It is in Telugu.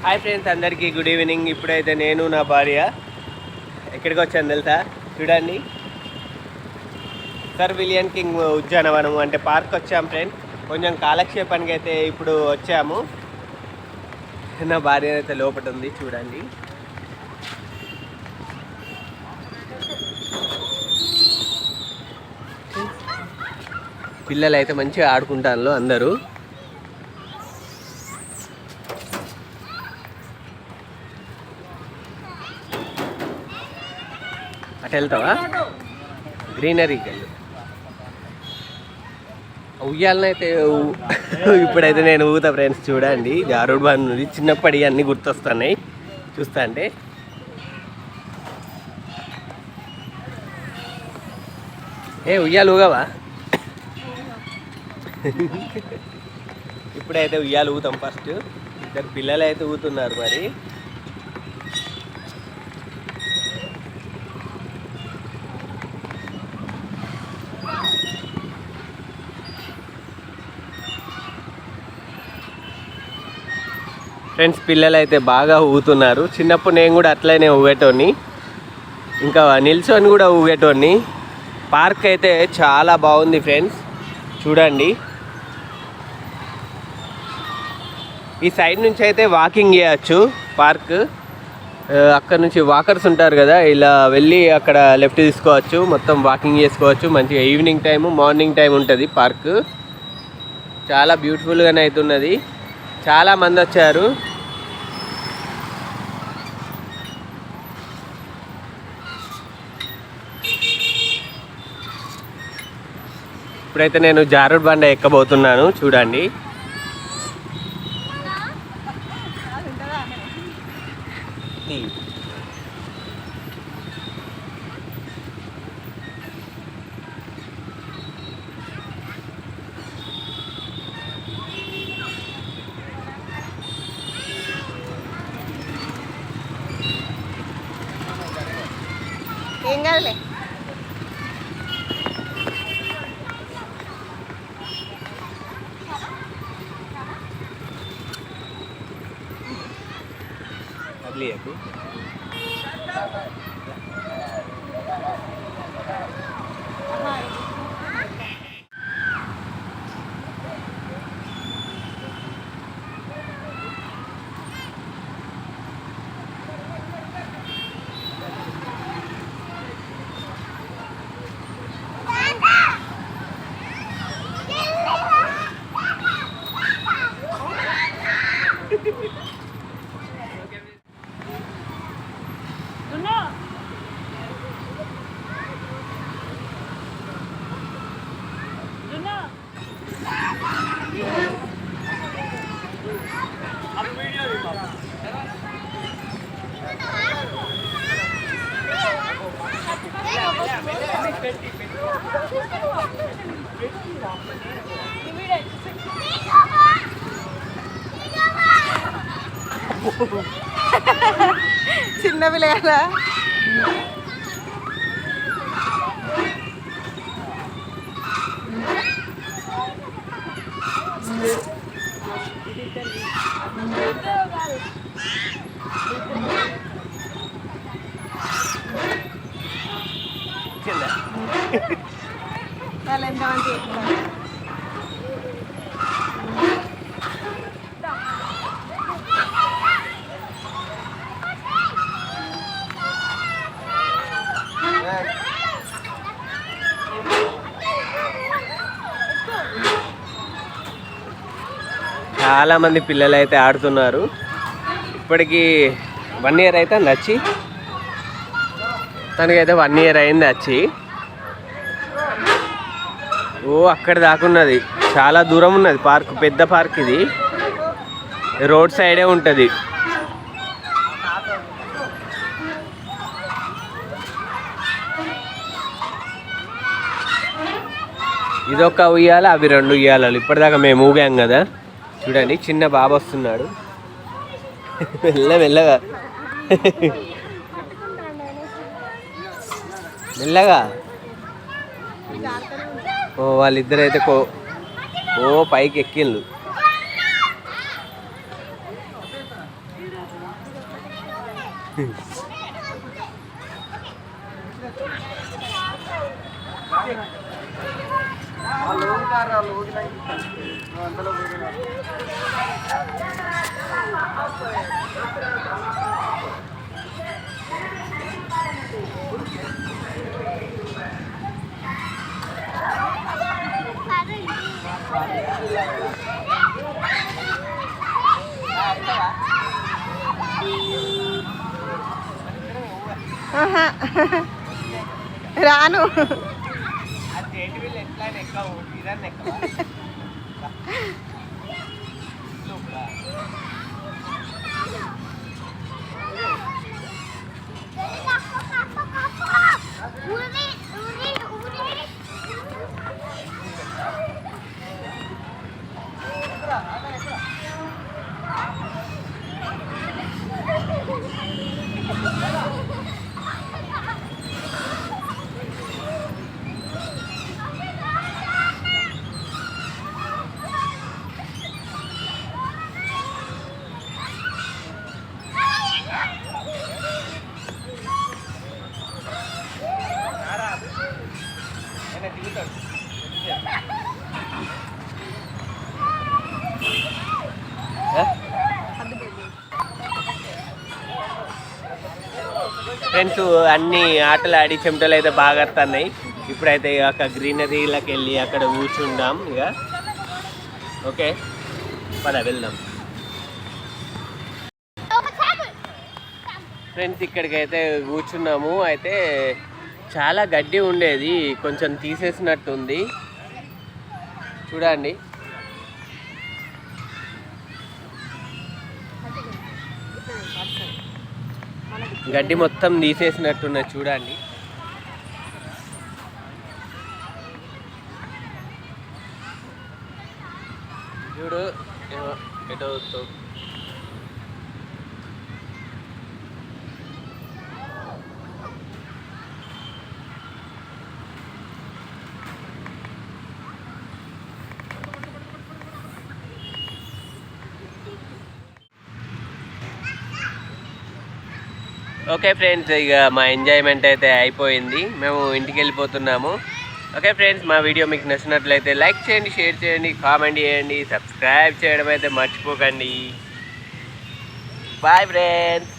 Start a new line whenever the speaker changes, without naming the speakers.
హాయ్ ఫ్రెండ్స్, అందరికీ గుడ్ ఈవినింగ్. ఇప్పుడైతే నేను నా భార్య ఎక్కడికి వచ్చాను తెలుసా? చూడండి, సర్ విలియం కింగ్ ఉద్యానవనం అంటే పార్క్ వచ్చాము ఫ్రెండ్స్. కొంచెం కాలక్షేపానికి అయితే ఇప్పుడు వచ్చాము. నా భార్య అయితే లోపల ఉంది, చూడండి. పిల్లలు అయితే మంచిగా ఆడుకుంటారు అందరూ. అటు వెళ్తావా? గ్రీనరీకి వెళ్ళు. ఉయ్యాలనైతే ఇప్పుడైతే నేను ఊగుతా ఫ్రెండ్స్. చూడండి, జారుడు బండ్ ఉంది. చిన్నప్పటి అన్నీ గుర్తొస్తున్నాయి చూస్తా అంటే. ఉయ్యాలు ఊగవా? ఇప్పుడైతే ఉయ్యాలు ఊగుతాం. ఫస్ట్ ఇద్దరు పిల్లలు అయితే ఊగుతున్నారు. మరి ఫ్రెండ్స్, పిల్లలు అయితే బాగా ఊగుతున్నారు. చిన్నప్పుడు నేను కూడా అట్లనే ఊగేటోని, ఇంకా నిల్చొని కూడా ఊగేటోని. పార్క్ అయితే చాలా బాగుంది ఫ్రెండ్స్, చూడండి. ఈ సైడ్ నుంచి అయితే వాకింగ్ చేయొచ్చు పార్క్. అక్కడ నుంచి వాకర్స్ ఉంటారు కదా, ఇలా వెళ్ళి అక్కడ లెఫ్ట్ తీసుకోవచ్చు. మొత్తం వాకింగ్ చేసుకోవచ్చు మంచిగా. ఈవినింగ్ టైము, మార్నింగ్ టైం ఉంటుంది పార్క్. చాలా బ్యూటిఫుల్గానే అవుతున్నది. చాలా మంది వచ్చారు. ఇప్పుడైతే నేను జారుడు బండ ఎక్కబోతున్నాను, చూడండి.
ఏం కాదులే. చిన్న పిల్లగా వాళ్ళు ఎంతమంది చెప్తారు.
చాలామంది పిల్లలు అయితే ఆడుతున్నారు. ఇప్పటికీ 1 year అయితే వచ్చి, తనకైతే 1 year అయింది వచ్చి. అక్కడ దాకున్నది, చాలా దూరం ఉన్నది పార్క్. పెద్ద పార్క్ ఇది, రోడ్ సైడే ఉంటుంది. ఇదొక ఉయ్యాల, అవి 2 ఉయ్యాలలు. ఇప్పటిదాకా మేము ఊగాం కదా. చూడండి, చిన్న బాబు వస్తున్నాడు మెల్లగా మెల్లగా. వాళ్ళిద్దరైతే పైకి ఎక్కిళ్ళు.
ఆహా. రాను.
ఫ్రెండ్స్ అన్ని ఆటలు ఆడి చెమటలు అయితే బాగా వస్తున్నాయి. ఇప్పుడైతే అక్కడ గ్రీనరీలోకి వెళ్ళి అక్కడ కూర్చుందాం ఇక. ఓకే పద వెళ్దాం ఫ్రెండ్స్. ఇక్కడికైతే కూర్చున్నాము. అయితే చాలా గడ్డి ఉండేది, కొంచెం తీసేసినట్టుంది చూడండి. గడ్డి మొత్తం తీసేసినట్టున్నది చూడండి. చూడు ఎటో ఓకే ఫ్రెండ్స్, ఇక మా ఎంజాయ్మెంట్ అయితే అయిపోయింది. మేము ఇంటికి వెళ్ళిపోతున్నాము. ఓకే ఫ్రెండ్స్, మా వీడియో మీకు నచ్చినట్లయితే లైక్ చేయండి, షేర్ చేయండి, కామెంట్ చేయండి, సబ్స్క్రైబ్ చేయడం అయితే మర్చిపోకండి. Bye friends.